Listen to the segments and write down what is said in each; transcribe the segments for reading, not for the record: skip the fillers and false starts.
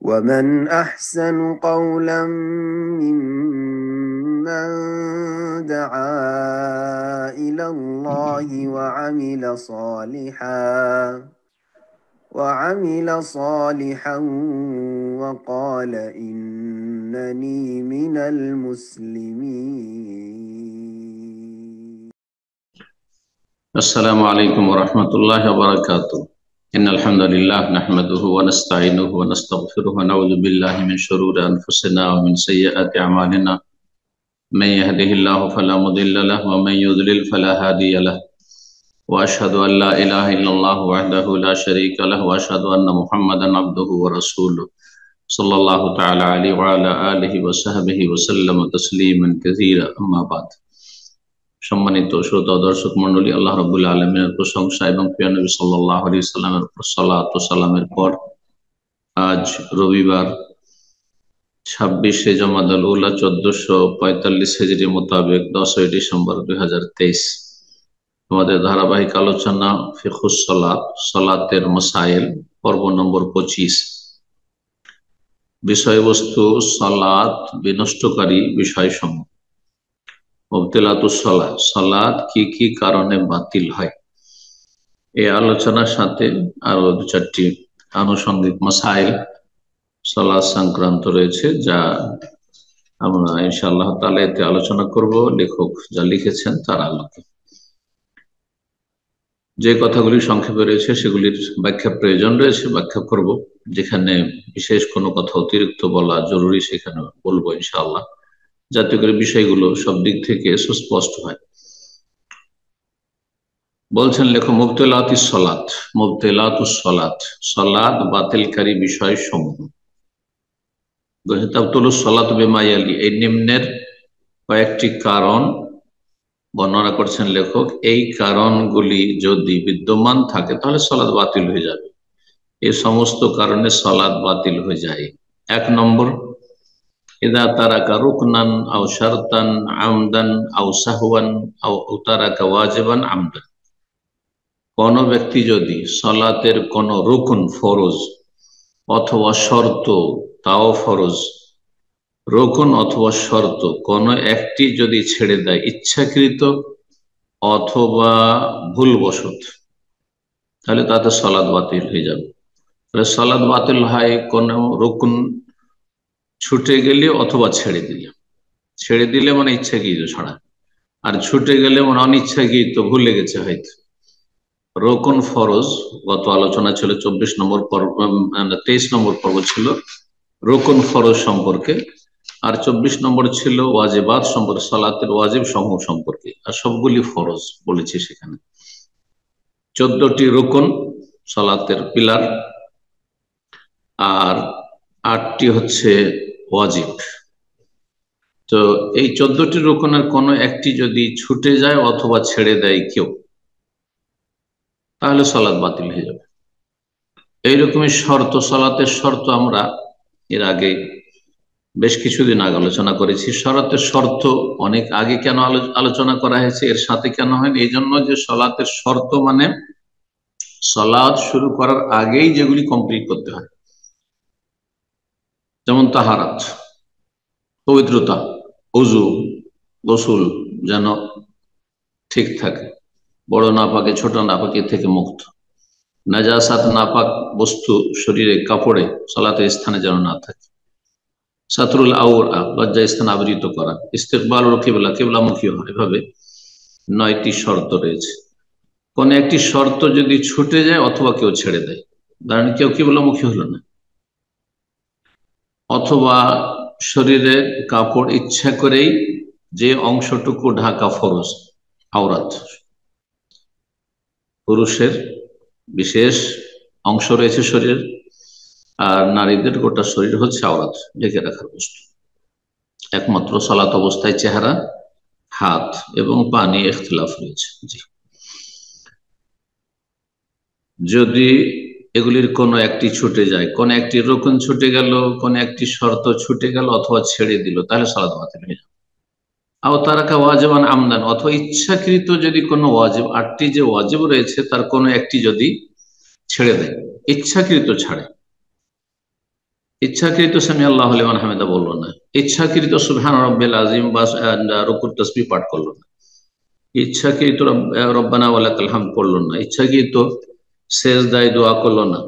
ومن أحسن قولا ممن دعا إلى الله وعمل صالحا وقال إنني من المسلمين. السلام عليكم ورحمة الله وبركاته. إن الحمد لله نحمده ونستعينه ونستغفره ونعوذ بالله من شرور أنفسنا ومن سيئات أعمالنا من يهده الله فلا مضل له ومن يضلل فلا هادي له وأشهد أن لا إله إلا الله وحده لا شريك له وأشهد أن محمدا عبده ورسوله صلى الله تعالى عليه وعلى آله وصحبه وسلم تسليما كثيرا أما بعد। সম্মানিত শ্রোতা দর্শক মণ্ডলী, আল্লাহ রাব্বুল আলামিনের প্রশংসা এবং প্রিয় নবী সাল্লাল্লাহু আলাইহি সাল্লামের উপর সালাত ও সালামের পর আজ রবিবার 26শে জমাদাল উলা 1445 হিজরি মোতাবেক 10ই ডিসেম্বর 2023 আমাদের ধারাবাহিক আলোচনা ফিকহুস সালাত, সালাতের মাসাইল, পর্ব নম্বর 25। বিষয়বস্তু সালাত বিনষ্টকারী বিষয়সমূহ। মুবতিলাতুস সালাত, সালাত কি কি কারণে বাতিল হয়, এই আলোচনার সাথে আরো দু চারটি আনুষঙ্গিক মাসাইল সালাত সংক্রান্ত রয়েছে, যা আমরা ইনশাআল্লাহ তাআলা এতে আলোচনা করব। লেখক যা লিখেছেন তার আলোকে যে কথাগুলি সংক্ষেপে রয়েছে সেগুলির ব্যাখ্যা প্রয়োজন রয়েছে, ব্যাখ্যা করব। যেখানে বিশেষ কোনো কথা অতিরিক্ত বলা জরুরি সেখানে বলবো ইনশাআল্লাহ, যাতে করে বিষয়গুলো সব দিক থেকে সুস্পষ্ট হয়। বলছেন লেখক, মুবতিলাতুস সালাত, মুবতিলাতুস সালাত, সালাত বাতিলকারী বিষয় সমূহ। তাবতুলুস সালাতু বিমা ইয়ালি, এই নিম্নের কয়েকটি কারণ বর্ণনা করছেন লেখক। এই কারণগুলি যদি বিদ্যমান থাকে তাহলে সালাত বাতিল হয়ে যাবে। এই সমস্ত কারণে সালাত বাতিল হয়ে যায়। 1 নম্বর, ইদা তারাকা রুকনান আও শারতান আমদান আও সাহওয়ান আও তারাকা ওয়াজিবান আমদান। কোন ব্যক্তি যদি সালাতের কোন রুকন, ফরজ অথবা শর্ত, তাও ফরজ, রুকন অথবা শর্ত কোন একটি যদি ছেড়ে দেয় ইচ্ছাকৃত অথবা ভুলবশত, তাহলে তাতে সালাত বাতিল হয়ে যাবে। সালাত বাতিল হয় কোন রুকন ছুটে গেলে অথবা ছেড়ে দিলে। ছেড়ে দিলে মানে ইচ্ছাকৃত ছাড়া, আর ছুটে গেলে মানে অনিচ্ছাকৃত, ভুলে গেছে হয়তো। রোকন ফরজ গত আলোচনা ছিল 24 নম্বর পর্ব, 23 নম্বর পর্ব ছিল রোকন ফরজ সম্পর্কে, আর 24 নম্বর ছিল ওয়াজিবাত সম্পর্কে, সালাতের ওয়াজিব সমূহ সম্পর্কে, আর সবগুলি ফরজ বলেছি সেখানে। 14টি রোকন সালাতের পিলার, আর 8টি হচ্ছে ওয়াজিব। তো এই 14টি রোকনের কোনো একটি যদি ছুটে যায় অথবা ছেড়ে দেয় কেউ, তাহলে সালাত বাতিল হয়ে যাবে। এইরকমই শর্ত, সালাতের শর্ত আমরা এর আগে বেশ কিছুদিন আগে আলোচনা করেছি। সালাতের শর্ত অনেক আগে কেন আলোচনা করা হয়েছে, এর সাথে কেন হয়, এই জন্য যে সালাতের শর্ত মানে সালাত শুরু করার আগেই যেগুলি কমপ্লিট করতে হয়, যেমন তাহারাত, পবিত্রতা, ওযু, গোসল যেন ঠিক থাকে, বড় নাপাকে ছোট নাপাকে থেকে মুক্ত, নাজাসাত নাপাক বস্তু শরীরে কাপড়ে সালাতের স্থানে যেন না থাকে, সাতরুল আওরা লজ্জা স্থান আবৃত করা, ইস্তেকবালুল কিবলা কিবলামুখী হয়। এভাবে 9টি শর্ত রয়েছে। কোন একটি শর্ত যদি ছুটে যায় অথবা কেউ ছেড়ে দেয়, ধরেন কেউ কিবলামুখী হলো না, অথবা শরীরে কাপড় ইচ্ছা করেই যে অংশটুকু ঢাকা ফরজ, আওরাত, পুরুষের বিশেষ অংশ রয়েছে শরীরের, আর নারীদের গোটা শরীর হচ্ছে আওরাত, ঢেকে রাখার বস্তু। একমাত্র সালাত অবস্থায় চেহারা, হাত এবং পা নিয়ে ইখতিলাফ রয়েছে। জি, যদি এগুলির কোনো একটি ছুটে যায়, কোন একটি রুকন ছুটে গেল, কোন একটি শর্ত ছুটে গেল অথবা ছেড়ে দিল, তাহলে সালাত বাতিল হয়ে যাবে। আও তারাকা ওয়াজিবান আমদান, অথবা ইচ্ছাকৃত যদি কোনো ওয়াজিব, 8টি যে ওয়াজিব রয়েছে তার কোনো একটি যদি ছেড়ে দেয়, ইচ্ছাকৃত ছাড়ে, ইচ্ছাকৃত সামি আল্লাহু লিমান হামিদা বললো না, ইচ্ছাকৃত সুবহান রাব্বিল আযীম বা রুকুর তাসবিহ পাঠ করলো না, ইচ্ছাকৃত রব্বানা ওয়া লাকাল হামদ পড়লো না, ইচ্ছাকৃত সেজদায় দোয়া করলো না,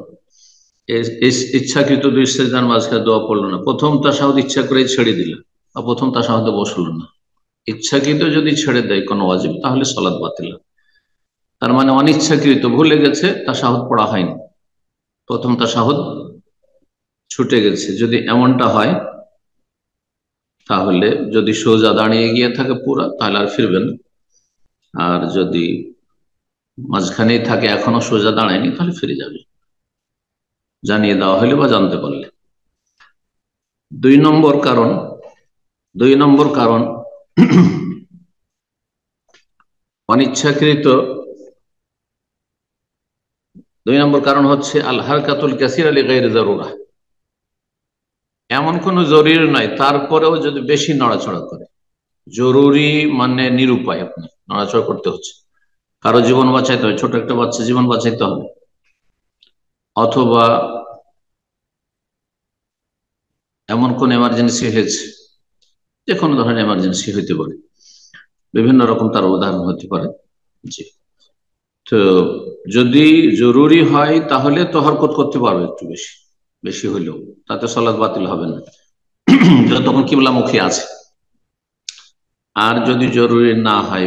ইচ্ছাকৃত দুই সেজদার মাঝখানে দোয়া পড়লো না, প্রথম তাশাহুদ ইচ্ছা করে ছেড়ে দিল বা প্রথম তাশাহুদে বসলো না। ইচ্ছাকৃত যদি ছেড়ে দেয় কোনো ওয়াজিব তাহলে সালাত বাতিল। তার মানে অনিচ্ছাকৃত ভুলে গেছে, তাশাহুদ পড়া হয়নি, প্রথম তাশাহুদ ছুটে গেছে, যদি এমনটা হয় তাহলে যদি সোজা দাঁড়িয়ে গিয়ে থাকে পুরা তাহলে আর ফিরবেন, আর যদি মাঝখানেই থাকে এখনো সোজা দাঁড়ায়নি তাহলে ফিরে যাবে, জানিয়ে দেওয়া হলে বা জানতে পারলে। দুই নম্বর কারণ অনিচ্ছাকৃত, দুই নম্বর কারণ হচ্ছে আল হারকাতুল কাসীরা লিগাইরি যারুরা, এমন কোন জরুরি নয় তারপরেও যদি বেশি নড়াচড়া করে, জরুরি মানে নিরুপায়, আপনি নড়াচড়া করতে হচ্ছে, কারো জীবন বাঁচাইতে হবে, ছোট একটা বাচ্চা জীবন বাঁচাইতে হবে, অথবা এমন কোন এমার্জেন্সি হয়েছে, যে কোনো ধরনের এমার্জেন্সি হইতে পারে, বিভিন্ন রকম তার উদাহরণ হতে পারে। জি, তো যদি জরুরি হয় তাহলে তো হরকত করতে পারবে একটু বেশি, বেশি হইলেও তাতে সালাত বাতিল হবে না যতক্ষণ কিবলামুখী আছে। আর যদি জরুরি না হয়,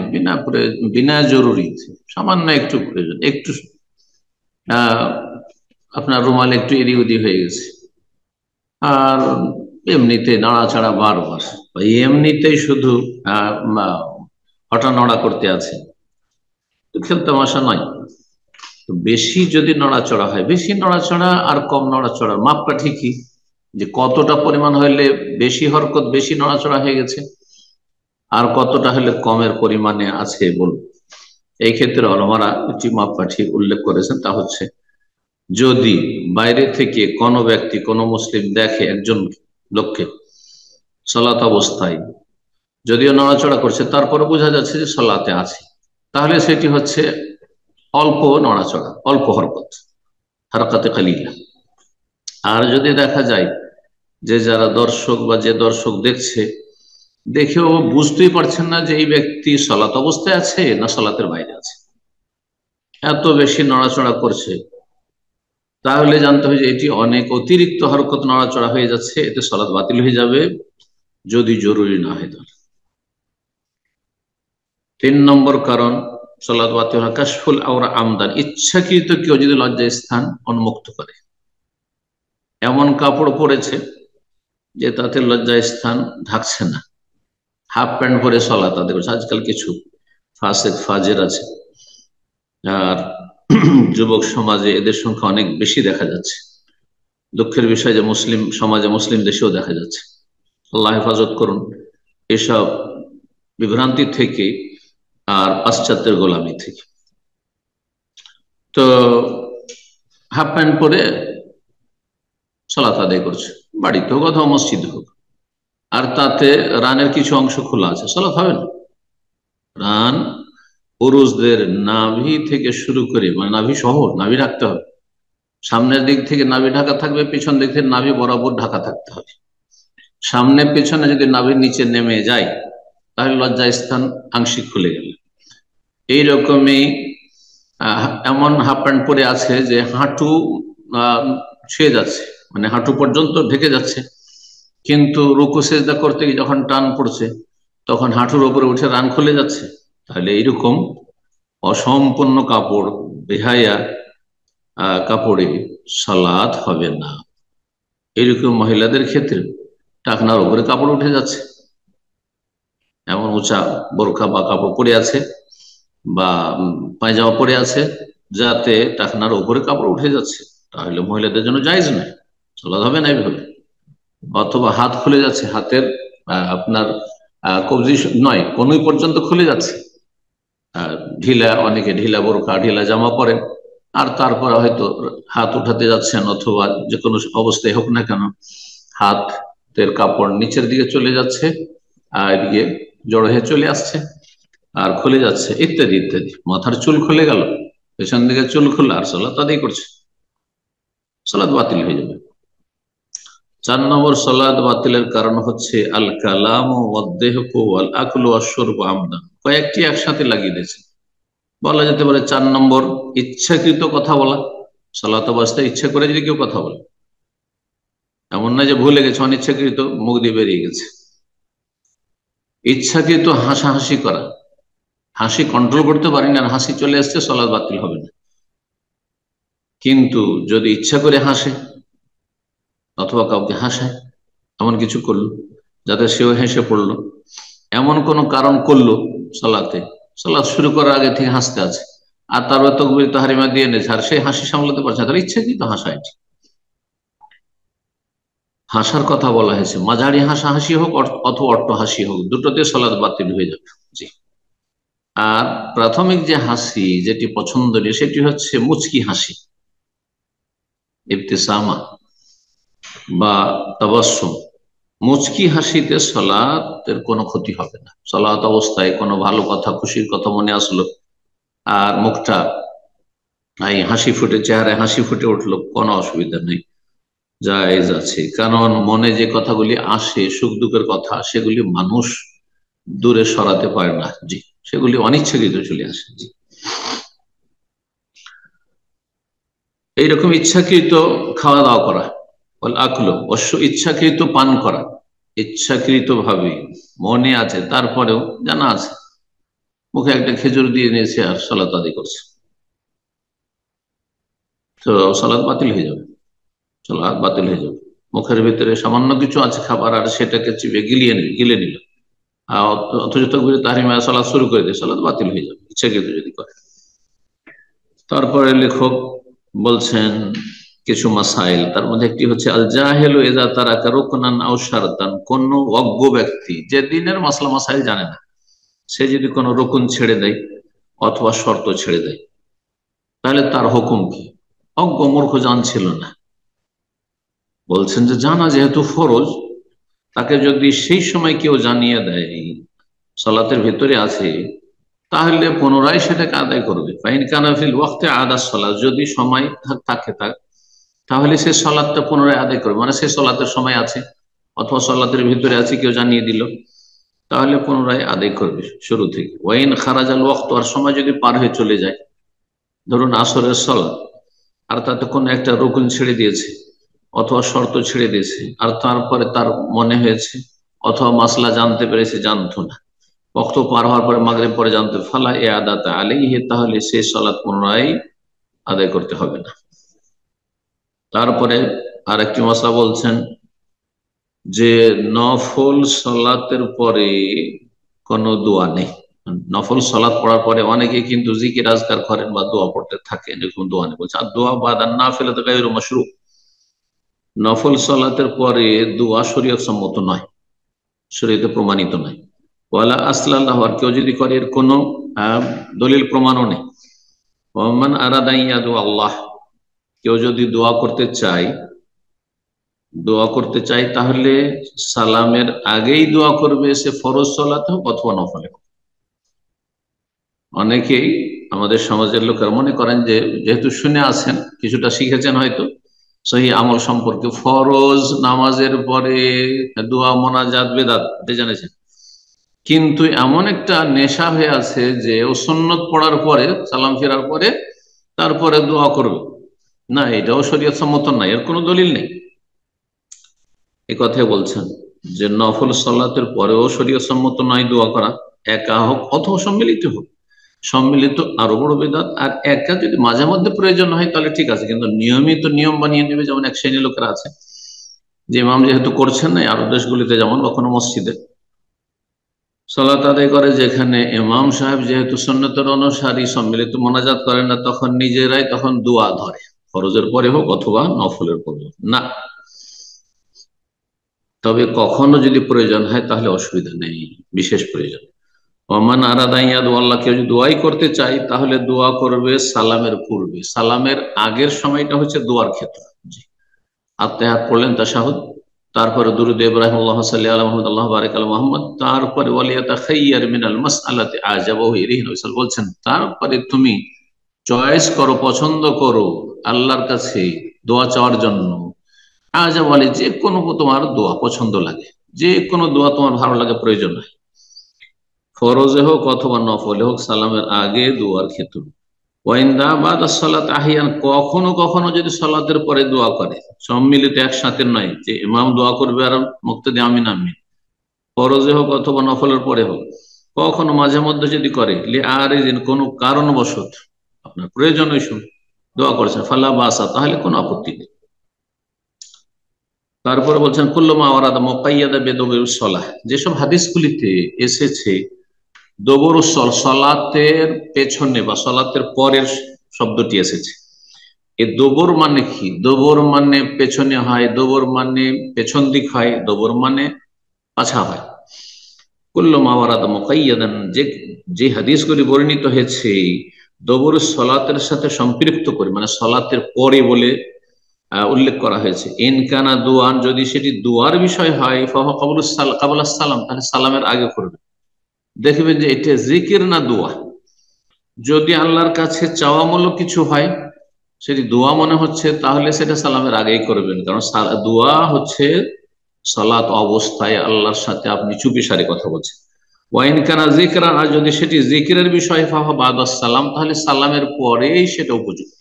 বিনা জরুরি সামান্য একটু প্রয়োজন, একটু আপনার রুমাল একটু এদিক ওদিক হয়ে গেছে, আর এমনিতে নাড়াচাড়া বারবার, এমনিতেই শুধু হঠা নড়া করতে আছে, তো খেলতামাশা নয়। তো বেশি যদি নড়াচড়া হয়, বেশি নড়াচড়া আর কম নড়াচড়ার মাপটা ঠিকই, যে কতটা পরিমাণ হইলে বেশি হরকত বেশি নড়াচড়া হয়ে গেছে আর কতটা হলে কমের পরিমাণে আছে বলুন। এই ক্ষেত্রে ওলামারা একটি মাপটা ঠিক উল্লেখ করেছেন, তা হচ্ছে যদি বাইরে থেকে কোনো ব্যক্তি কোনো মুসলিম দেখে একজন লোককে সালাত অবস্থায় যদিও নড়াচড়া করছে তারপরে বোঝা যাচ্ছে যে সালাতে আছে, তাহলে সেটি হচ্ছে অল্প নড়াচড়া, অল্প হরকত, হারকাতে কালিলা। আর যদি দেখা যায় যে যারা দর্শক বা যে দর্শক দেখছে, দেখেও বুঝতেই পারছেন না যে এই ব্যক্তি সালাত অবস্থায় আছে না সালাতের বাইরে আছে, এত বেশি নড়াচড়া করছে, তাহলে জানতে হবে যে এটি অনেক অতিরিক্ত হরকত নড়াচড়া হয়ে যাচ্ছে, এতে সালাত বাতিল হয়ে যাবে যদি জরুরি না হয় তাহলে। 3 নম্বর কারণ সালাত বাতিল হয় কাশফুল আওরা আমদান, ইচ্ছাকৃত কেউ যদি লজ্জা স্থান উন্মুক্ত করে, এমন কাপড় পরেছে যে তাতে লজ্জা স্থান ঢাকছে না, হাফ প্যান্ট পরে সালাত আদায় করছে। আজকাল কিছু ফাসেক ফাজের আছে, আর যুবক সমাজে এদের সংখ্যা অনেক বেশি দেখা যাচ্ছে, দুঃখের বিষয় যে মুসলিম সমাজে, মুসলিম দেশেও দেখা যাচ্ছে। আল্লাহ হেফাজত করুন এসব বিভ্রান্তি থেকে আর পাশ্চাত্যের গোলামি থেকে। তো হাফ প্যান্ট পরে সালাত আদায় করছে, বাড়িতে হোক অথবা মসজিদে হোক, আর তাতে রানের কিছু অংশ খোলা আছে, সালাত হবে না। রান পুরুষদের নাভি থেকে শুরু করে, মানে নাভি সহ, নাভি রাখতে হবে, সামনের দিক থেকে নাভি ঢাকা থাকবে, পিছন দিক থেকে নাভি বরাবর ঢাকা থাকতে হবে। সামনে পেছনে যদি নাভির নিচে নেমে যায় তাহলে লজ্জা স্থান আংশিক খুলে গেল। এইরকমই এমন হাফ প্যান্ট পরে আছে যে হাঁটু ছুঁয়ে যাচ্ছে, মানে হাঁটু পর্যন্ত ঢেকে যাচ্ছে, কিন্তু রুকু সেজদা করতে গিয়ে যখন টান পড়ছে তখন হাঁটুর উপরে উঠে রান খুলে যাচ্ছে, তাহলে এইরকম অসম্পূর্ণ কাপড়, বেহায়া কাপড়ে সালাত হবে না। এইরকম মহিলাদের ক্ষেত্রে টাকনার উপরে কাপড় উঠে যাচ্ছে, এমন উঁচা বোরখা বা কাপড় পরে আছে বা পায়জামা পরে আছে যাতে টাকনার উপরে কাপড় উঠে যাচ্ছে, তাহলে মহিলাদের জন্য জায়েজ নয়, সালাত হবে না এইভাবে। অথবা হাত খুলে যাচ্ছে, হাতের আপনার কবজি নয় কনুই পর্যন্ত খুলে যাচ্ছে, ঢিলা, অনেকে ঢিলা বোরখা ঢিলা জামা পরেন, আর তারপরে হয়তো হাত উঠাতে যাচ্ছেন, অথবা যে কোনো অবস্থায় হোক না কেন হাতের কাপড় নিচের দিকে চলে যাচ্ছে, আর এদিকে জড়ো হয়ে চলে আসছে আর খুলে যাচ্ছে, ইত্যাদি ইত্যাদি। মাথার চুল খুলে গেল, পেছন দিকে চুল খুললো, আর সালাত আদায় করছে, সালাত বাতিল হয়ে যাবে। 4 নম্বর সালাত বাতিলের কারণ হচ্ছে আল কালাম ওয়াদ দেহকু ওয়াল আকলু ওয়াশ শুরবু আমদান। কয়েকটি একসাথে লাগিয়ে দিয়েছে। বলা যেতে পারে 4 নম্বর ইচ্ছাকৃত কথা বলা। সালাত অবস্থায় ইচ্ছা করে যদি কেউ কথা বলে, এমন না যে ভুলে গেছে, অনিচ্ছাকৃত মুখ দিয়ে বেরিয়ে গেছে। ইচ্ছাকৃত হাসাহাসি করা, হাসি কন্ট্রোল করতে পারেনি আর হাসি চলে আসছে, সালাত বাতিল হবে না। কিন্তু যদি ইচ্ছা করে হাসে অথবা কাউকে হাসায়, এমন কিছু করলো যাতে সেও হেসে পড়লো, এমন কোন কারণ করলো সালাতে, সালাত শুরু করার আগে থেকে হাসতে আছে আর তারপর তকবীর তাহরিমা দিয়ে নিয়েছে আর সেই হাসি সামলাতে পারছে, তাহলে ইচ্ছাকৃত হাসা এটি। হাসার কথা বলা হয়েছে, মাঝারি হাসাহাসি হোক অথবা অট্ট হাসি হোক, দুটোতে সালাত বাতিল হয়ে যাবে। জি। আর প্রাথমিক যে হাসি যেটি পছন্দনীয় সেটি হচ্ছে মুচকি হাসি, ইবতিসামা বা তাবাসসুম। মুচকি হাসিতে সালাতের কোনো ক্ষতি হবে না। সালাত অবস্থায় কোনো ভালো কথা, খুশির কথা মনে আসলো আর মুখটা এই হাসি ফুটে, চেহারায় হাসি ফুটে উঠলো, কোনো অসুবিধা নেই, জায়েজ আছে। কারণ মনে যে কথাগুলি আসে, সুখ দুঃখের কথা, সেগুলি মানুষ দূরে সরাতে পারে না। জি, সেগুলি অনিচ্ছাকৃত চলে আসে। জি, এইরকম ইচ্ছাকৃত খাওয়া দাওয়া করা, বল আকলো অবশ্য ইচ্ছাকৃত পান করা, ইচ্ছাকৃত ভাবে মনে আছে তারপরেও জানা আছে মুখে একটা খেজুর দিয়ে নিয়েছে আর সালাত আদায় করছে, তো সালাত বাতিল হয়ে যাবে, সালাত বাতিল হয়ে যাবে। মুখের ভিতরে সামান্য কিছু আছে খাবার আর সেটাকে চিবিয়ে গিলে নিল, আর অথচ তকবীরে তাহরিমা সালাত শুরু করে দিয়ে, সালাত বাতিল হয়ে যাবে ইচ্ছাকৃত যদি করে। তারপরে লেখক বলছেন কিছু মাসাইল, তার মধ্যে একটি হচ্ছে আল জাহেলু ইযা তারাকা রুকনান আও শারতান। কোন অজ্ঞ ব্যক্তি যে দিনের মাসলা মাসাইল জানে না, সে যদি কোনো রুকুন ছেড়ে দেয় অথবা শর্ত ছেড়ে দেয়, তাহলে তার হুকুম কি? অজ্ঞ মূর্খ জানছিল না, বলছেন যে জানা যেহেতু ফরজ, তাকে যদি সেই সময় কেউ জানিয়ে দেয় সালাতের ভিতরে আছে, তাহলে পুনরায় সেটাকে আদায় করবে। ফাইন কানাফিল ওয়াক্তে আদা সালাত, যদি সময় থাকে তাহলে সে সালাতটা পুনরায় আদায় করবে, মানে সে সালাতের সময় আছে অথবা সালাতের ভিতরে আছে, কেউ জানিয়ে দিল, তাহলে পুনরায় আদায় করবে শুরু থেকে। ওয়াইন খারাজাল ওয়াক্ত, আর সময় যদি পার হয়ে চলে যায়, ধরুন আসরের সালাত আর তাতে কোনো একটা রুকুন ছেড়ে দিয়েছে অথবা শর্ত ছেড়ে দিয়েছে, আর তারপরে তার মনে হয়েছে অথবা মাসলা জানতে পেরেছে, জানতো না, ওয়াক্ত পার হওয়ার পরে মাগরিব পরে জানতে, ফালা এ আদাত আলাইহি, তাহলে সে সালাত পুনরায় আদায় করতে হবে না। তারপরে আরেকটি মশলা বলছেন যে নফল সালাতের পরে কোনো দোয়া নেই। নফল সালাত পড়ার পরে অনেকে কিন্তু জিকির আজকার করেন বা দোয়া পড়তে থাকেন, এরকম দোয়া নেই। বলছে আর দোয়া বাদান না ফেলে তো গায়রু মাশরু, নফল সালাতের পরে দোয়া শরীয়ত সম্মত নয়, শরীয়তে প্রমাণিত নয়। ওয়ালা আসলাল্লাহ, আর কেউ যদি করে এর কোনো দলিল প্রমাণও নেই। ওমান আরাদা ইয়াদু আল্লাহ, কেউ যদি দোয়া করতে চায়, তাহলে সালামের আগেই দোয়া করবে, সে ফরজ সালাতে হোক অথবা নফলে হোক। অনেকেই আমাদের সমাজের লোকেরা মনে করেন যে যেহেতু শুনে আছেন, কিছুটা শিখেছেন হয়তো সহি আমল সম্পর্কে, ফরজ নামাজের পরে দোয়া মোনাজাত বেদাত জেনেছেন, কিন্তু এমন একটা নেশা হয়ে আছে যে ও সুন্নত পড়ার পরে, সালাম ফেরার পরে তারপরে দোয়া করবে। না, এটাও শরীয়ত সম্মত নাই, এর কোনো দলিল নেই। এই কথাই বলছেন যে নফল সালাতের পরেও শরীয়ত সম্মত নয় দোয়া করা, একা হোক অথবা সম্মিলিত হোক। সম্মিলিত আরো বড় বিদআত, আর একা যদি মাঝে মধ্যে প্রয়োজন হয় তাহলে ঠিক আছে, কিন্তু নিয়মিত নিয়ম বানিয়ে নেবে, যেমন এক শ্রেণীর লোকেরা আছে যে ইমাম যেহেতু করছেন না, আরো দেশগুলিতে যেমন, বা কোনো মসজিদে সালাত আদায় করে যেখানে ইমাম সাহেব যেহেতু সুন্নতের অনুসারী, সম্মিলিত মোনাজাত করেন না, তখন নিজেরাই তখন দোয়া ধরে, ফরজের পরে হোক অথবা নফলের পরে হোক না। তবে কখনো যদি প্রয়োজন হয় তাহলে অসুবিধা নেই, বিশেষ প্রয়োজন। ওমান আরাদা ইয়াদু আল্লাহ, কেউ যদি দোয়াই করতে চাই তাহলে দোয়া করবে সালামের পূর্বে। সালামের আগের সময়টা হচ্ছে দোয়ার ক্ষেত্র। জি, আত্মাহাত পড়লেন তাশাহুদ, তারপরে দুরুদ ইব্রাহিম আল্লাহুম্মা সাল্লি আলা মুহাম্মদ আল্লাহু বারিক আলা মুহাম্মদ, তারপরে ওয়ালিয়াতাখাইয়ার মিনাল মাসআলাতি আজাবাহু ইলাইহি রাসূল বলছেন, তারপরে তুমি চয়েস করো, পছন্দ করো আল্লাহর কাছে দোয়া চাওয়ার জন্য আজা বলে যে কোনো তোমার দোয়া পছন্দ লাগে, যে কোনো দোয়া তোমার ভালো লাগে, প্রয়োজন হয়, ফরজে হোক অথবা নফলে হোক, সালামের আগে দোয়ার ক্ষেত্রে। ওয়াইন্দা বাদ সালাত আহিয়ান, কখনো কখনো যদি সালাতের পরে দোয়া করে, সম্মিলিত একসাথে নয় যে ইমাম দোয়া করবে আর মুক্তাদি আমিন আমিন, ফরজে হোক অথবা নফলের পরে হোক, কখনো মাঝে মধ্যে যদি করে আর এই কোনো কারণবশত আপনার প্রয়োজন ওই সময় দোয়া করেছেন, ফালা বাসা, তাহলে কোনো আপত্তি নেই। তারপরে বলছেন কুল্লুমা ওয়ারাদা মুকাইয়াদা বিদবুর সলাহ, যেসব হাদিসগুলিতে এসেছে দবরুসল, সলাতের পেছনে বা সলাতের পরের শব্দটি এসেছে, এ দোবর মানে কি? দোবর মানে পেছনে হয়, দোবর মানে পেছন দিক হয়, দোবর মানে পাছা হয়। কুল্লুমা ওয়ারাদা মুকাইয়াদান, যে যে হাদিসগুলি বর্ণিত হয়েছে দবর সলাতের সাথে সম্পৃক্ত করে, মানে সলাতের পরে বলে উল্লেখ করা হয়েছে, ইনকানা দুয়ান, যদি সেটি দুয়ার বিষয় হয়, ফাহুয়া কাবুল সালাম, তাহলে সালামের আগে করবে। দেখবেন যে এটা জিকির না দোয়া। যদি আল্লাহর কাছে চাওয়ামূলক কিছু হয়, সেটি দোয়া মনে হচ্ছে, তাহলে সেটা সালামের আগেই করবেন, কারণ দোয়া হচ্ছে সালাত অবস্থায় আল্লাহর সাথে আপনি চুপিসারে কথা বলছেন। ওয়াইন কানা জিকরান, আর যদি সেটি জিকিরের বিষয় ফাহুয়া বাদাস সালাম, তাহলে সালামের পরেই সেটা উপযুক্ত,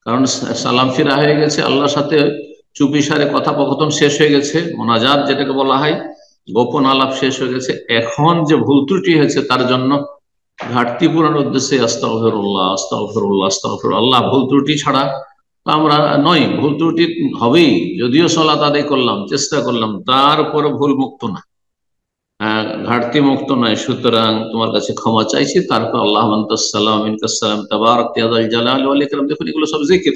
কারণ সালাম ফিরা হয়ে গেছে, আল্লাহর সাথে চুপিসারে কথোপকথন শেষ হয়ে গেছে, মোনাজাত যেটাকে বলা হয়, গোপন আলাপ শেষ হয়ে গেছে। এখন যে ভুল ত্রুটি হয়েছে তার জন্য ঘাটতি পূরণের উদ্দেশ্যে আস্তাগফিরুল্লাহ আস্তাগফিরুল্লাহ আস্তাগফিরুল্লাহ, ভুল ত্রুটি ছাড়া তো আমরা নই, ভুল ত্রুটি হবেই, যদিও সালাত আদায় করলাম, চেষ্টা করলাম, তারপরে ভুল মুক্ত না, ঘাটতি মুক্ত নয়। সুতরাং তোমার কাছে ক্ষমা চাইছি, তারপর আল্লাহ সালাম ইনকাসালাম তাবারাক ইয়াদাল জালাল ওয়াল ইকরাম, দেখুন এগুলো সব জিকির,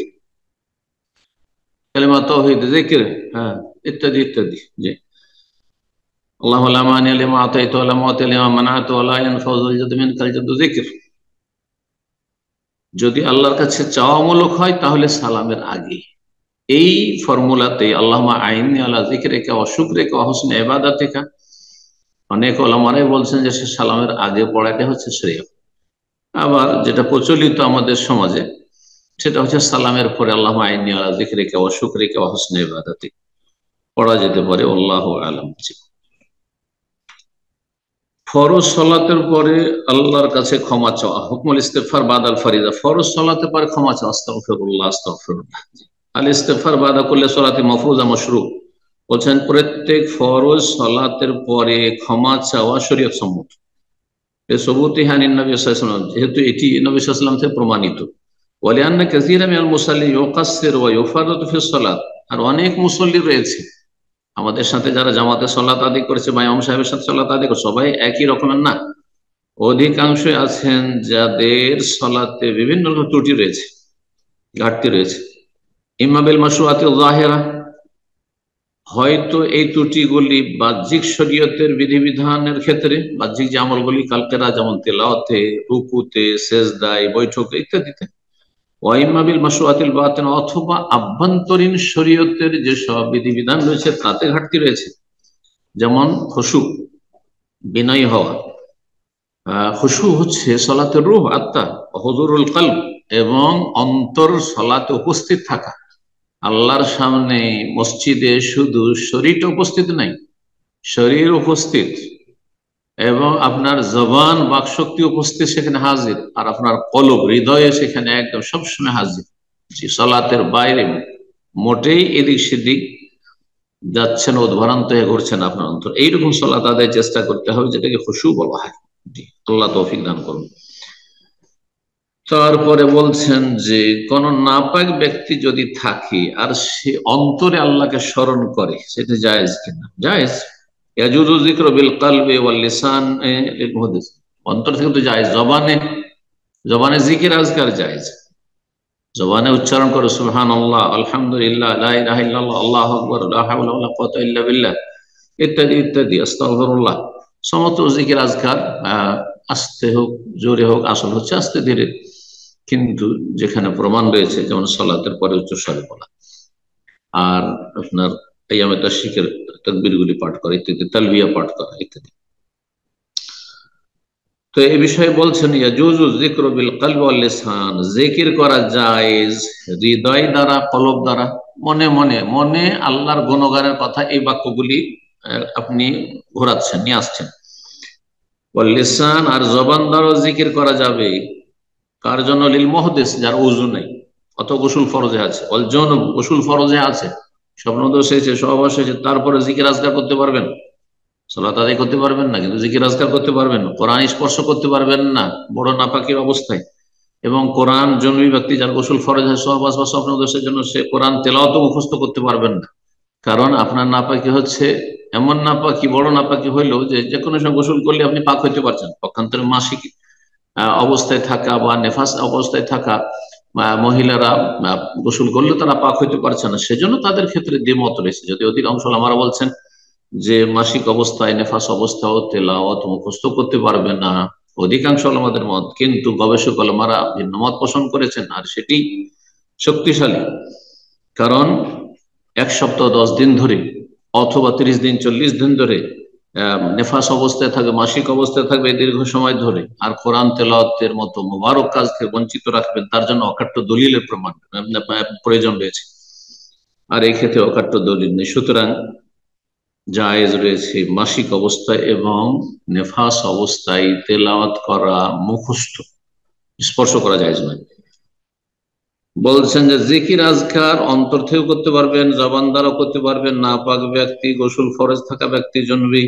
কালিমা তাওহীদ, জিকির, হ্যাঁ, ইত্যাদি ইত্যাদি। জি, আল্লাহু লা মানিয়া লিমা আতাইতা ওয়া লা মুতিয়া লিমা মানা'তা ওয়া লা ইয়ানফা'ু যাল জাদু মিনকাল জাদু, জিকির। যদি আল্লাহর কাছে চাওয়ামূলক হয় তাহলে সালামের আগে। এই ফর্মুলাতে আল্লাহুম্মা আইন্নি আলা যিকরিকা ওয়া শুকরিকা ওয়া হুসনি ইবাদাতিকা, অনেক ওলামারাই বলছেন যে সে সালামের আগে পড়াটা হচ্ছে শ্রেয়। আবার যেটা প্রচলিত আমাদের সমাজে সেটা হচ্ছে সালামের পরে আল্লাহুম্মা আইন্নি আলা যিকরিকা ওয়া শুকরিকা ওয়া হুসনি ইবাদাতিক পড়া যেতে পারে, আল্লাহু আ'লাম। ফরজ সালাতের পরে আল্লাহর কাছে ক্ষমা চাওয়া, হুকমুল ইস্তেগফার বাদাল ফরিজা, ফরজ সালাতের পরে ক্ষমা চাওয়া, আস্তাগফিরুল্লাহ আস্তাগফিরুল্লাহ। আল ইস্তেগফার বাদা কুল্লি সালাতি মাফরুজা মাশরু, বলছেন প্রত্যেক ফরজ সালাতের পরে ক্ষমা চাওয়া শরীয়ত সম্মত, এ সবুতি হানিন নবী সাল্লাল্লাহু আলাইহি ওয়াসাল্লাম, যেহেতু এটি নবী সাল্লাল্লাহু আলাইহি ওয়াসাল্লাম থেকে প্রমাণিত। ওয়ালিআন্না কাসীরা মিনাল মুসাল্লি ইউকাসসির ওয়া ইউফাররিতু ফিস সালাত, আর অনেক মুসল্লি রয়েছে আমাদের সাথে যারা জামাতে সালাত আদায় করেছে বা ইমাম সাহেবের সাথে সালাত আদায় করে, সবাই একই রকমের না, অধিকাংশ আছেন যাদের সালাতে বিভিন্ন রকম ত্রুটি রয়েছে, ঘাটতি রয়েছে। ইম্মা বিল মাশরুআতি যাহিরা, হয়তো এই ত্রুটিগুলি বাহ্যিক শরীয়তের বিধিবিধানের ক্ষেত্রে, বাহ্যিক যে আমলগুলি কালকেরা, যেমন তেলাওয়াতে, রুকুতে, সেজদায়, বৈঠকে ইত্যাদিতে। ওয়াইম্মা বিল মাশরুআতিল বাতিন, অথবা আভ্যন্তরীণ শরীয়তের যেসব বিধিবিধান রয়েছে তাতে ঘাটতি রয়েছে, যেমন খুশু, বিনয়ী হওয়া। খুশু হচ্ছে সালাতের রূহ, আত্মা, হুজুরুল কলব, এবং অন্তর সালাতে উপস্থিত থাকা। আল্লাহর সামনে মসজিদে শুধু শরীরটা উপস্থিত নাই, শরীর উপস্থিত এবং আপনার জবান বাকশক্তি উপস্থিত সেখানে হাজির, আর আপনার কলব, হৃদয়ে সেখানে একদম সবসময় হাজির। সালাতের বাইরে মোটেই এদিক সেদিক যাচ্ছেন, উদ্ভ্রান্ত হয়ে ঘুরছেন আপনার অন্তর, এইরকম সালাত আদায় চেষ্টা করতে হবে, যেটাকে খুশু বলা হয়। আল্লাহ তৌফিক দান করুন। তারপরে বলছেন যে কোন নাপাক ব্যক্তি যদি থাকে আর সে অন্তরে আল্লাহকে স্মরণ করে, সেটা জায়েজ কিনা? জায়েজ, ইয়াজুজু যিকরু বিল কলবি ওয়াল লিসান লিল মুহাদ্দিস, অন্তর থেকে তো জায়েজ, জবানে জবানে জিকির আজকার জায়েজ, জবানে উচ্চারণ করে সুবহানাল্লাহ, আলহামদুলিল্লাহ, লা ইলাহা ইল্লাল্লাহ, আল্লাহু আকবার, লা হাওলা ওয়ালা কুওয়াতা ইল্লা বিল্লাহ, ইত্যাদি ইত্যাদি, আস্তাগফিরুল্লাহ, সমস্ত জিকির আজকার আস্তে হোক জোরে হোক, আসল হচ্ছে আস্তে ধীরে, কিন্তু যেখানে প্রমাণ রয়েছে, যেমন সালাতের পরে উচ্চস্বরে বলা, আর আপনার আইয়ামে তাশরিকের তাকবীরগুলি পাঠ করা ইত্যাদি, তালবিয়া পাঠ করা ইত্যাদি। তো এই বিষয়ে বলছেন ইয়াজুজু যিকরু বিল কলবি ওয়াল লিসান, জিকির করা জায়েজ হৃদয় দ্বারা, কলব দ্বারা, মনে মনে মনে আল্লাহর গুণগানের কথা এই বাক্যগুলি আপনি ঘোরাচ্ছেন, নিয়ে আসছেন। লিসান, আর জবান দ্বারা জিকির করা যাবে। কার জন্য? লিল মুহদিস, যার ওযু নেই অত গোসল ফরজে আছে। ওয়াল জুনুব, গোসল ফরজে আছে, স্বপ্নদোষ হয়েছে, সহবাস হয়েছে, তারপরে জিকির আজকার করতে পারবেন, সালাত আদায় করতে পারবেন না, কিন্তু জিকির আজকার করতে পারবেন না, কোরআন স্পর্শ করতে পারবেন না বড় নাপাকের অবস্থায়। এবং কোরআন জন্মী ব্যক্তি, যার গোসল ফরজ হয় সহবাস বা স্বপ্নদোষের জন্য, সে কোরআন তেলাওয়াত মুখস্থ করতে পারবেন না। কারণ আপনার নাপাকি হচ্ছে এমন নাপাকি, বড় নাপাকি হইলেও যে কোনো সময় গোসল করলে আপনি পাক হইতে পারছেন। পক্ষান্তরে মাসিক অবস্থায় থাকা বা নেফাস অবস্থায় থাকা মহিলারা গোসল করলে তারা পাক হইতে পারছে না, সেজন্য তাদের ক্ষেত্রে দ্বিমত রয়েছে। যদি অধিকাংশ ওলামারা বলছেন যে মাসিক অবস্থায়, নেফাস অবস্থাও তেলাওয়াত মুখস্থ করতে পারবে না, অধিকাংশ ওলামাদের মত। কিন্তু গবেষক ওলামারা ভিন্ন মত পোষণ করেছেন, আর সেটি শক্তিশালী। কারণ 1 সপ্তাহ 10 দিন ধরে অথবা 30 দিন 40 দিন ধরে নেফাস অবস্থায় থাকবে, মাসিক অবস্থায় থাকবে দীর্ঘ সময় ধরে, আর কোরআন তেলাওয়াতের মতো মুবারক কাজ থেকে বঞ্চিত রাখবেন, তার জন্য অকাট্য দলিলের প্রয়োজন রয়েছে। আর এই ক্ষেত্রে অকাট্য দলিল নেই। সুতরাং জায়েজ রয়েছে মাসিক অবস্থায় এবং নেফাস অবস্থায় তেলাওয়াত করা, মুখস্থ স্পর্শ করা জায়েজ নয়। বলছেন যে জিকির আজকার অন্তর থেকেও করতে পারবেন, জবান দ্বারা করতে পারবেন। নাপাক ব্যক্তি, গোসল ফরজ থাকা ব্যক্তি, জন্মী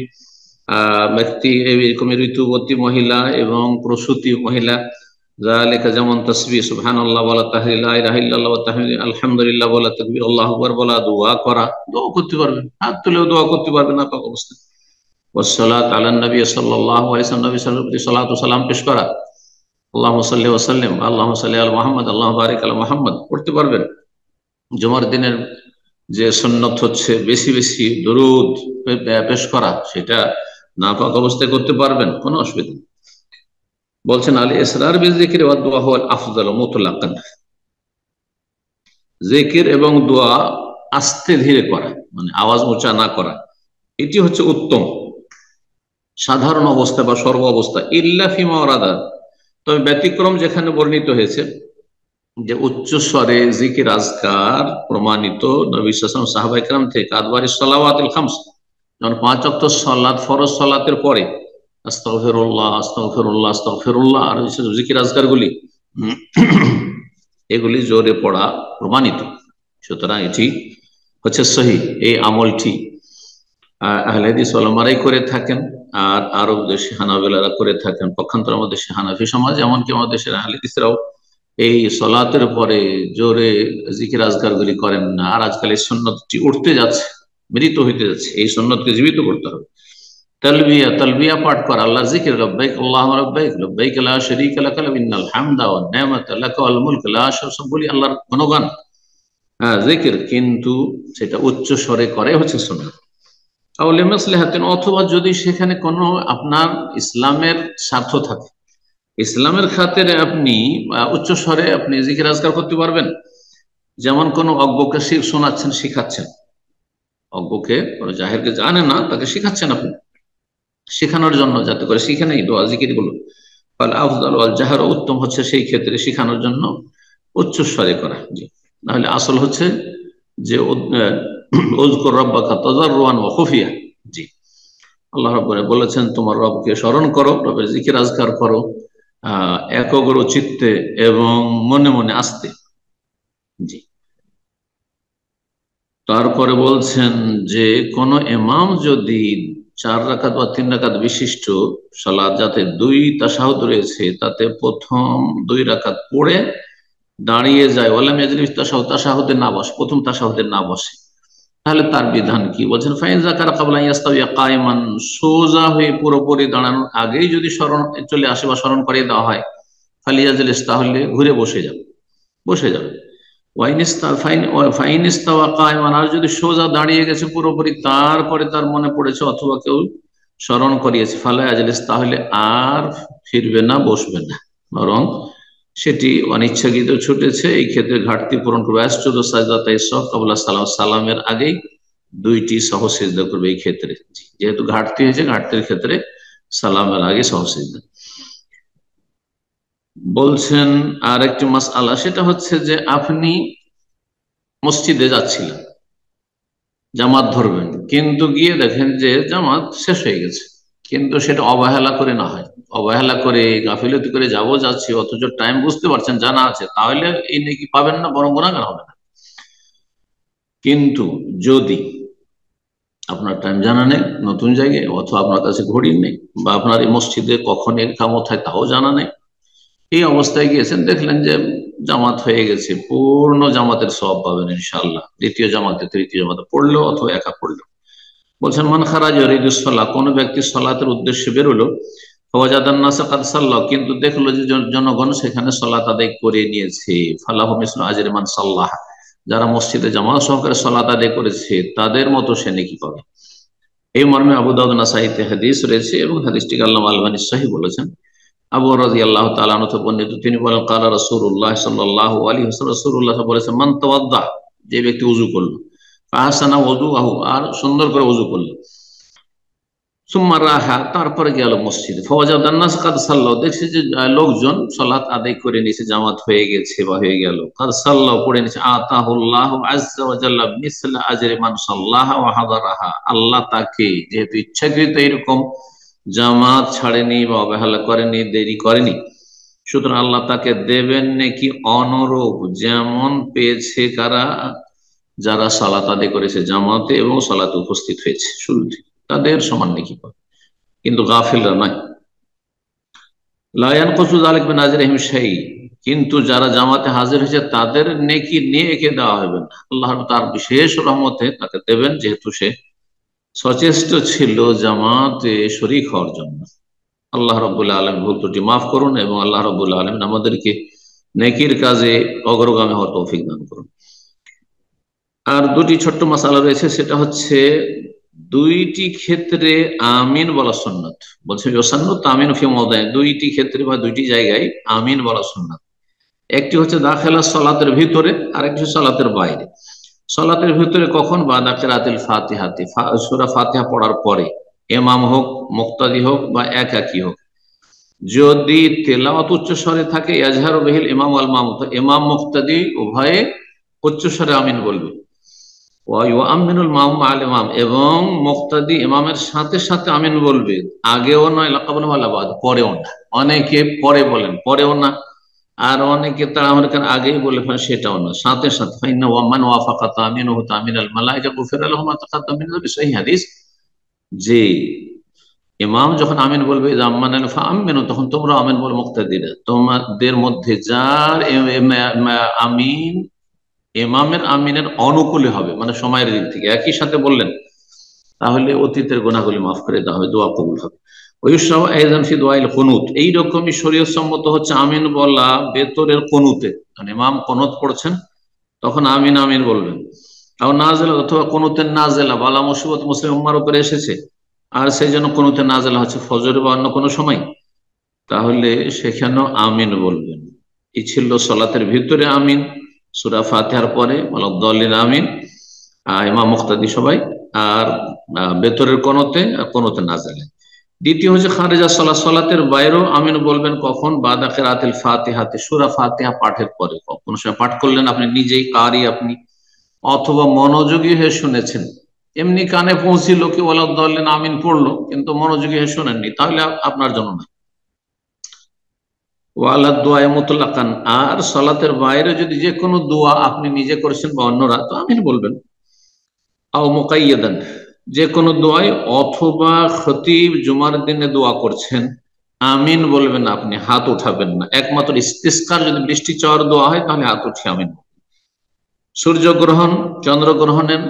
ব্যক্তি, এরকম ঋতুবতী মহিলা এবং প্রসূতি মহিলা, যা লেখা, যেমন তাসবিহ সুবহানাল্লাহ বলা, তাহলিল লা ইলাহা ইল্লাল্লাহ ওয়া তাহলিল আলহামদুলিল্লাহ বলা, তাকবীর আল্লাহু আকবার বলা, দোয়া করা, দোয়া করতে পারবেন, হাত তুলেও দোয়া করতে পারবেন নাপাক অবস্থায়। ওয়াসসালাত আলান নবী সাল্লাল্লাহু আলাইহি ওয়াসাল্লাম, নবী সাল্লাল্লাহু আলাইহি ওয়াসাল্লাম সালাত ও সালাম পেশ করা, আল্লাহুম্মা সাল্লি ওয়া সাল্লিম আল্লাহুম্মা সাল্লি আলা মুহাম্মদ আল্লাহুম্মা বারিক আলা মুহাম্মদ পড়তে পারবেন। জুমার দিনের যে সুন্নত হচ্ছে বেশি বেশি দরুদ পেশ করা, সেটা নাপাক অবস্থায় করতে পারবেন, কোনো অসুবিধা নেই। বলছেন আল ইসরার বিযিকরি ওয়া দুআ হুয়াল আফযাল মুতলাকান, জিকির এবং দোয়া আস্তে ধীরে করা, মানে আওয়াজ উঁচা না করা, এটি হচ্ছে উত্তম সাধারণ অবস্থা বা সর্ব অবস্থা। ইল্লা ফিমা ওয়ারাদা, তবে ব্যতিক্রম যেখানে বর্ণিত হয়েছে যে উচ্চ স্বরে জিকির আজকার প্রমাণিত নবী সাল্লাল্লাহু আলাইহি ওয়াসাল্লাম, সাহাবায়ে কেরাম থেকে আদবারিস সালাওয়াতুল খামস, যেমন 5 ওয়াক্ত সালাত, ফরজ সালাতের পরে আস্তাগফিরুল্লাহ আস্তাগফিরুল্লাহ আস্তাগফিরুল্লাহ আর জিকির আজকার গুলি, এগুলি জোরে পড়া প্রমাণিত। সুতরাং এটি হচ্ছে সহি, এই আমলটি আহলে হাদিস ওলামারাই করে থাকেন, আর আরব দেশে হানাবেলারা করে থাকেন, পক্ষান্তর আমাদের দেশে হানাফি সমাজ, এমনকি আমাদের দেশের আহলে হাদিসরাও এই সলাতের পরে জোরে জিকির আজকার গুলি করেন না। আর আজকাল এই সুন্নতটি উঠতে যাচ্ছে, মৃত হইতে যাচ্ছে, এই সুন্নতকে জীবিত করতে হবে। তালবিয়া, তালবিয়া পাঠ করা, আল্লাহর জিকির, লব্বাইক আল্লাহুম্মা লব্বাইক লব্বাইক লা শারীকা লাক ইন্নাল হামদা ওয়ান নি'মাতা লাক ওয়াল মুলক লা শারীকা, বলি আল্লাহর গুণগান, জিকির, কিন্তু সেটা উচ্চ স্বরে করে হচ্ছে সুন্নাত। আউলে মাসলিহাতিন, অথবা যদি সেখানে কোনো আপনার ইসলামের স্বার্থ থাকে, ইসলামের খাতিরে আপনি উচ্চ স্বরে আপনি জিকির আজকার করতে পারবেন। যেমন কোন অজ্ঞকে শোনাচ্ছেন, শিখাচ্ছেন, অজ্ঞকে, জাহেরকে জানে না, তাকে শিখাচ্ছেন আপনি, শেখানোর জন্য, যাতে করে শিখে নেই দোয়া জিকির গুলো। আফজাল ওয়াল জাহর, উত্তম হচ্ছে সেই ক্ষেত্রে শিখানোর জন্য উচ্চস্বরে করা। জি, নাহলে আসল হচ্ছে যে উযকুর রাব্বাকা তাযাররুআন ওয়া খুফিয়া। জি, আল্লাহ রাব্বুল বলেছেন তোমার রবকে স্মরণ করো, রবের জিকির আজকার করো একগ্র চিত্তে এবং মনে মনে আস্তে। জি, তারপরে বলছেন যে কোন ইমাম যদি 4 রাকাত বা 3 রাকাত বিশিষ্ট সালাত, যাতে 2 তাশাহুদ রয়েছে, তাতে প্রথম 2 রাকাত পড়ে দাঁড়িয়ে যায়, ওয়ালাম ইয়াজলিস তাশাহুদ, তাশাহুদে না বসে, প্রথম তাশাহুদে না বসে, তাহলে তার বিধান কি? বলছেন ফাইন যাকারা ক্বাবলা আন ইয়াস্তাবিয়া কায়মান, সোজা হয়ে পুরোপুরি দাঁড়ানোর আগেই যদি স্মরণ চলে আসে বা স্মরণ করিয়ে দেওয়া হয়, ফালিয়াজলিস, তাহলে ঘুরে বসে যাবে, বসে যাবে। ফাইন ইস্তাওয়া কায়মান, আর যদি সোজা দাঁড়িয়ে গেছে পুরোপুরি, তারপরে তার মনে পড়েছে অথবা কেউ স্মরণ করিয়েছে, ফালা ইয়াজলিস, তাহলে আর ফিরবে না, বসবে না, বরং সেটি অনিচ্ছাকৃত ছুটেছে, এই ক্ষেত্রে ঘাটতি পূরণ করবে। আসজুদ সাজদাতাই সাহ ক্বাবলা সালাম, সালামের আগেই 2টি সহ সিজদা করবে এই ক্ষেত্রে, যেহেতু ঘাটতি হয়েছে, ঘাটতির ক্ষেত্রে সালামের আগে সহ সিজদা। বলছেন আর একটি মাসআলা, সেটা হচ্ছে যে আপনি মসজিদে যাচ্ছিলেন, জামাত ধরবেন, কিন্তু গিয়ে দেখেন যে জামাত শেষ হয়ে গেছে। কিন্তু সেটা অবহেলা করে না হয়, অবহেলা করে গাফিলতি করে যাচ্ছি, অথচ টাইম বুঝতে পারছেন জানা আছে, তাহলে এই নেকি পাবেন না, বরং গুনাহগার হবে না। কিন্তু যদি আপনার টাইম জানা নেই, নতুন জায়গায়, অথবা আপনার কাছে ঘড়ি নেই, বা আপনার এই মসজিদে কখন ইকামত হয় তাও জানা নেই, এই অবস্থায় গিয়েছেন, দেখলেন যে জামাত হয়ে গেছে, পূর্ণ জামাতের সওয়াব পাবেন ইনশাআল্লাহ, দ্বিতীয় জামাতে তৃতীয় জামাতে পড়লো অথবা একা পড়লো। বলছেন মান খারাজ ইউরিদুস সালাহ, কোন ব্যক্তি সালাতের উদ্দেশ্যে বেরোলো, ফাওয়াজাদান নাসা কাদ সাল্লাহ, কিন্তু দেখলো যে জনগণ সেখানে সালাত আদায় করে নিয়েছে, ফালাহু মিসলু আজরি মান সাল্লাহ, যারা মসজিদে জামাত সহকারে সালাত আদায় করেছে তাদের মতো সে নেকি পাবে। এই মর্মে আবু দাউদ নাসাইতে হাদিস রয়েছে এবং হাদিসটিকে আল্লামা আলবানী সহিহ বলেছেন। আবু রাদিয়াল্লাহু তাআলা আনহু বর্ণিত, তিনি বলেন ক্বালা রাসূলুল্লাহ সাল্লাল্লাহু আলাইহি ওয়াসাল্লাম, রাসূলুল্লাহ বলেছেন মান তাওয়াদ্দা, যে ব্যক্তি ওযু করলো, ফাহসানা ওযুহু, আর সুন্দর করে ওযু করলো, সুম্মা রাহা, তারপরে গেল মসজিদে, ফাওয়াজাদান নাস কাদ সাল্লাউ, দেখছে যে লোকজন সালাত আদায় করে নিয়েছে, জামাত হয়ে গেছে বা হয়ে গেল, কাদ সাল্লাউ পড়ে নিয়েছে, আতাহুল্লাহু আযজা ওয়া জাল্লা মিসলা আজরি মান সাল্লাহা ওয়া হাদারাহা, আল্লাহ তাকে, যেহেতু ইচ্ছাকৃত এরকম জামাত ছাড়েনি বা অবহেলা করেনি, দেরি করেনি, সুতরাং আল্লাহ তাকে দেবেন নাকি অনুরূপ যেমন পেয়েছে কারা, যারা সালাত আদায় করেছে জামাতে এবং সালাতে উপস্থিত হয়েছে শুরুতে, তাদের সমান নাকি পাবে, কিন্তু গাফিলরা নয়। লা ইয়ানকুসু যালিকা মিন আজরিহিম শাই, কিন্তু যারা জামাতে হাজির হয়েছে তাদের নেকি নিয়ে একে দেওয়া হবে না, আল্লাহ তার বিশেষ রহমতে তাকে দেবেন, যেহেতু সে সচেষ্ট ছিল জামাতে শরীক হওয়ার জন্য। আল্লাহ রাব্বুল আলামিন ভুল ত্রুটি মাফ করুন, এবং আল্লাহ রাব্বুল আলামিন আমাদেরকে নেকির কাজে অগ্রগামী হওয়ার তৌফিক দান করুন। আর দুটি ছোট্ট মাসালা রয়েছে, সেটা হচ্ছে দুইটি ক্ষেত্রে আমিন বলা সুন্নাত। বলছে ইউসান্নাতু আমিনু ফি মাওদি'আইন, দুইটি ক্ষেত্রে বা দুইটি জায়গায় আমিন বলা সুন্নাত। একটি হচ্ছে দাখিলা সালাতের ভিতরে, আর একটি হচ্ছে সালাতের বাইরে। সালাতের ভিতরে কখন? বাদা কিরাতিল ফাতিহাতি, সূরা ফাতিহা পড়ার পরে, ইমাম হোক, মুক্তাদি হোক বা একাকী হোক, যদি তেলাওয়াত উচ্চ স্বরে থাকে, ইয়াজহারু বিহিল ইমাম ওয়াল মামুম, ইমাম মুক্তাদি উভয়ে উচ্চ স্বরে আমিন বলবে, ওয়ায়ুআমিনুল মামুম আল ইমাম, এবং মুক্তাদি ইমামের সাথে সাথে আমিন বলবে, আগেও নয় লাকাবান ওয়ালা বাদ, পরেও না। অনেকে পরে বলেন, পরেও না, আর অনেকে তাড়াহুড়ো আগেই বলে ফেলেন, সেটাও না, সাথে সাথে। ফাইন্না ওয়ামান ওয়াফাকা তামিনুহু তামিনাল মালায়েকা গুফিরা লাহু মা তাকাদ্দাম মিন যামবি, সহিহ হাদিস, যে ইমাম যখন আমিন বলবে জাম্মানাল ফাআমিনু, তখন তোমরা আমিন বল, মুক্তাদিরা, তোমাদের মধ্যে যার আমিন ইমামের আমিনের অনুকূলে হবে, মানে সময়ের দিক থেকে একই সাথে বললেন, তাহলে অতীতের গুনাহগুলি মাফ করে দেওয়া হবে, দোয়া কবুল হবে। ওয়ুশরাউ আইযান ফি দুআইল কুনুত, এইরকমই শরীয়ত সম্মত হচ্ছে আমিন বলা বেতরের কুনুতে, মানে ইমাম কুনুত পড়ছেন তখন আমিন আমিন বলবেন। আর নাজেলা, অথবা কুনুতের নাজেলা, বালা মুসিবত মুসলিম উম্মার উপরে এসেছে, আর সেই জন্য কুনুতের নাজেলা হচ্ছে ফজর বা অন্য কোনো সময়, তাহলে সেখানেও আমিন বলবেন। এই ছিল সালাতের ভিতরে আমিন, সূরা ফাতিহার পরে ওয়ালাদ-দাল্লিন আমিন, ইমাম মুক্তাদি সবাই, আর ভেতরের কোনতে আর কোনতে নাজেলে। দ্বিতীয় হচ্ছে খারিজা সালাত, সালাতের বাইরেও আমিন বলবেন কখন? বাদা কিরাতিল ফাতিহাতে, সূরা ফাতিহা পাঠের পরে, কোন সময় পাঠ করলেন আপনি নিজেই কারি আপনি, অথবা মনোযোগী হয়ে শুনেছেন, এমনি কানে পৌঁছিল কি ওয়ালাদ-দাল্লিন আমিন পড়লো, কিন্তু মনোযোগী হয়ে শুনেননি, তাহলে আপনার জন্য না। ওয়ালা দোয়া মুতলাকান, আর সালাতের বাইরে যদি যে কোনো দোয়া আপনি নিজে করেছেন বা অন্যরা, তো আমিন বলবেন। আও মুকাইয়াদান, যে কোনো দোয়াই, অথবা খতিব জুমার দিনে দোয়া করছেন, আমিন বলবেন আপনি, হাত উঠাবেন না। একমাত্র ইস্তিসকার, যদি বৃষ্টি চাওয়ার দোয়া হয় তাহলে হাত উঠিয়ে আমিন। সূর্যগ্রহণ, চন্দ্রগ্রহণের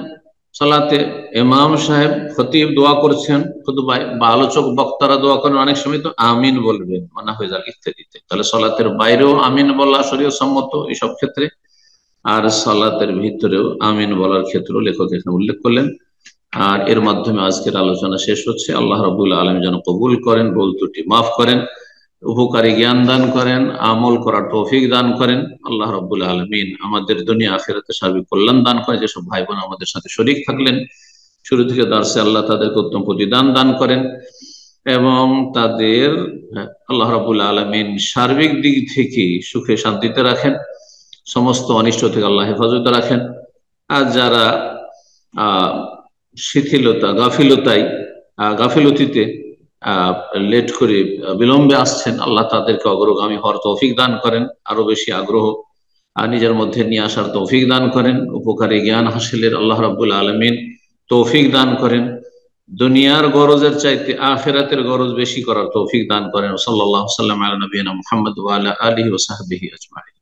সালাতে ইমাম সাহেব খতিব দোয়া করছেন খুতবায়, বা আলোচক বক্তারা দোয়া করেন, অনেক সময় তো আমিন বলবেন, মানা হয়ে যাক ইত্যাদিতে। তাহলে সালাতের বাইরেও আমিন বলা শরীয়ত সম্মত এইসব ক্ষেত্রে, আর সালাতের ভিতরেও আমিন বলার ক্ষেত্রেও লেখক এখানে উল্লেখ করলেন। আর এর মাধ্যমে আজকের আলোচনা শেষ হচ্ছে। আল্লাহ রাব্বুল আলামিন যেন কবুল করেন, ভুল ত্রুটি মাফ করেন, উপকারী জ্ঞান দান করেন, আমল করার তৌফিক দান করেন। আল্লাহ রাব্বুল আলামিন আমাদের দুনিয়া আখিরাতে সার্বিক কল্যাণ দান করেন। যেসব ভাই বোন আমাদের সাথে শরীক থাকলেন শুরু থেকে দার্সে, আল্লাহ তাদেরকে উত্তম প্রতিদান দান করেন, এবং তাদের আল্লাহ রাব্বুল আলামিন সার্বিক দিক থেকে সুখে শান্তিতে রাখেন, সমস্ত অনিষ্ট থেকে আল্লাহ হেফাজতে রাখেন। আর যারা আহ শিথিলতা গাফিলতিতে লেট করে বিলম্বে আসছেন, আল্লাহ তাদেরকে অগ্রগামী হওয়ার তৌফিক দান করেন, আরো বেশি আগ্রহ নিজের মধ্যে নিয়ে আসার তৌফিক দান করেন, উপকারী জ্ঞান হাসিলের আল্লাহ রাব্বুল আলামিন তৌফিক দান করেন, দুনিয়ার গরজের চাইতে আখিরাতের গরজ বেশি করার তৌফিক দান করেন। সাল্লাল্লাহু আলা নবিয়িনা মুহাম্মদ ওয়া আলা আলিহি ওয়া সাহবিহি আজমাইন।